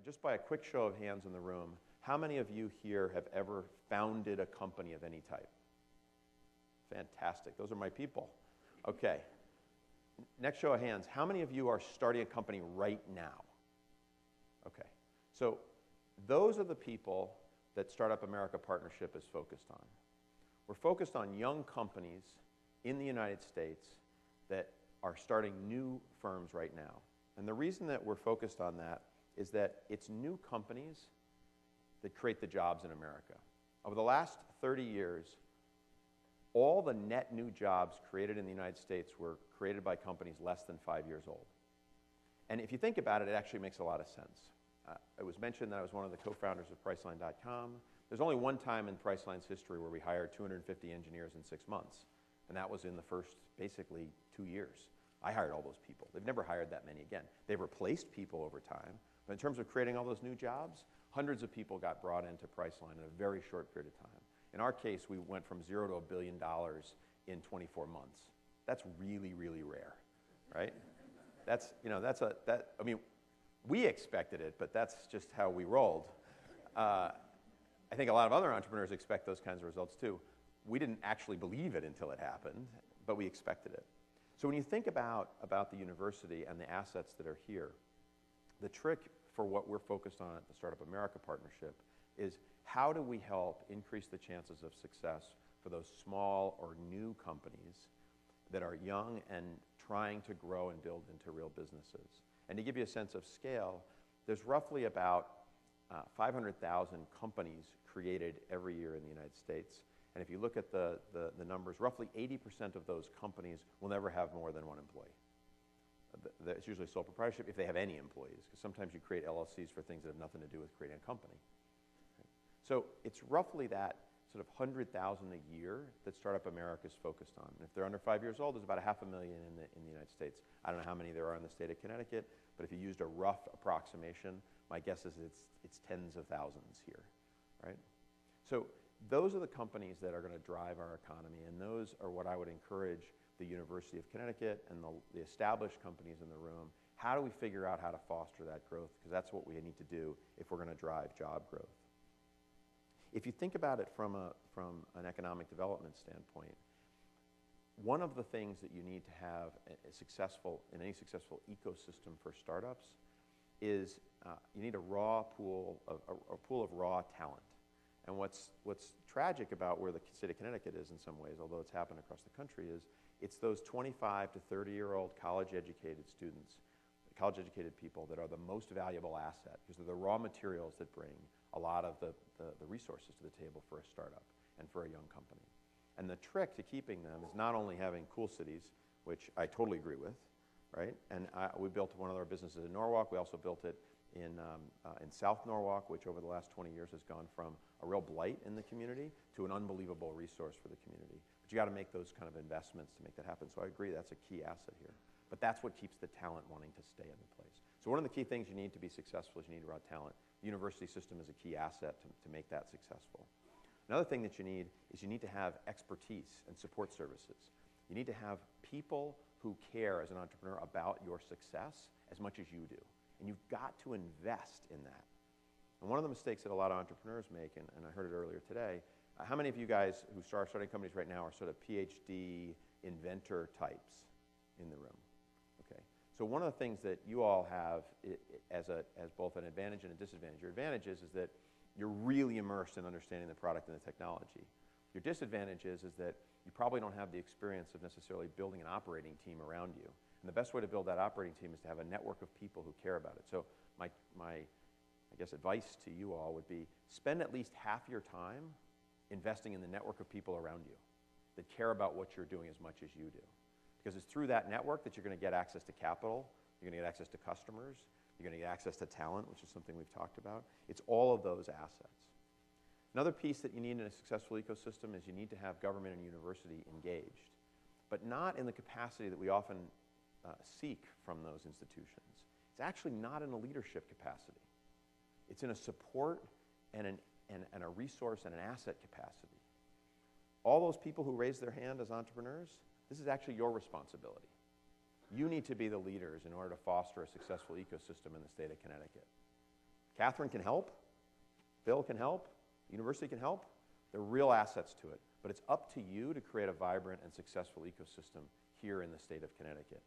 Just by a quick show of hands in the room, how many of you here have ever founded a company of any type? Fantastic. Those are my people. Okay. Next show of hands, how many of you are starting a company right now? Okay. So those are the people that Startup America Partnership is focused on. We're focused on young companies in the United States that are starting new firms right now. And the reason that we're focused on that is that it's new companies that create the jobs in America. Over the last 30 years, all the net new jobs created in the United States were created by companies less than 5 years old. And if you think about it, it actually makes a lot of sense. It was mentioned that I was one of the co-founders of Priceline.com. There's only one time in Priceline's history where we hired 250 engineers in 6 months, and that was in the first, basically, 2 years. I hired all those people. They've never hired that many again. They've replaced people over time, but in terms of creating all those new jobs, hundreds of people got brought into Priceline in a very short period of time. In our case, we went from 0 to $1 billion in 24 months. That's really, really rare, right? I mean, we expected it, but that's just how we rolled. I think a lot of other entrepreneurs expect those kinds of results too. We didn't actually believe it until it happened, but we expected it. So when you think about the university and the assets that are here, the trick for what we're focused on at the Startup America Partnership is how do we help increase the chances of success for those small or new companies that are young and trying to grow and build into real businesses. And to give you a sense of scale, there's roughly about 500,000 companies created every year in the United States. And if you look at the numbers, roughly 80% of those companies will never have more than one employee. It's usually sole proprietorship if they have any employees, because sometimes you create LLCs for things that have nothing to do with creating a company. So it's roughly that sort of 100,000 a year that Startup America is focused on. And if they're under 5 years old, there's about 500,000 in the United States. I don't know how many there are in the state of Connecticut, but if you used a rough approximation, my guess is it's tens of thousands here, right? So those are the companies that are going to drive our economy, and those are what I would encourage the University of Connecticut and the established companies in the room. How do we figure out how to foster that growth? Because that's what we need to do if we're going to drive job growth. If you think about it from an economic development standpoint, one of the things that you need to have in any successful ecosystem for startups is you need a pool of raw talent. And what's tragic about where the state of Connecticut is in some ways, although it's happened across the country, is it's those 25 to 30-year-old college-educated students, college-educated people that are the most valuable asset because they're the raw materials that bring a lot of the resources to the table for a startup and for a young company. And the trick to keeping them is not only having cool cities, which I totally agree with, right? And we built one of our businesses in Norwalk. We also built it in South Norwalk, which over the last 20 years has gone from a real blight in the community to an unbelievable resource for the community. But you got to make those kind of investments to make that happen. So I agree that's a key asset here. But that's what keeps the talent wanting to stay in the place. So one of the key things you need to be successful is you need raw talent. The university system is a key asset to make that successful. Another thing that you need is you need to have expertise and support services. You need to have people who care as an entrepreneur about your success as much as you do. And you've got to invest in that. And one of the mistakes that a lot of entrepreneurs make, and I heard it earlier today, how many of you guys who are starting companies right now are sort of PhD inventor types in the room? Okay. So one of the things that you all have as both an advantage and a disadvantage. Your advantage is that you're really immersed in understanding the product and the technology. Your disadvantage is that you probably don't have the experience of necessarily building an operating team around you. And the best way to build that operating team is to have a network of people who care about it. So my I guess, advice to you all would be spend at least half your time investing in the network of people around you that care about what you're doing as much as you do. Because it's through that network that you're going to get access to capital, you're going to get access to customers, you're going to get access to talent, which is something we've talked about. It's all of those assets. Another piece that you need in a successful ecosystem is you need to have government and university engaged, but not in the capacity that we often seek from those institutions. It's actually not in a leadership capacity. It's in a support and a resource and an asset capacity. All those people who raise their hand as entrepreneurs, this is actually your responsibility. You need to be the leaders in order to foster a successful ecosystem in the state of Connecticut. Catherine can help. Bill can help. The university can help. They're real assets to it. But it's up to you to create a vibrant and successful ecosystem here in the state of Connecticut.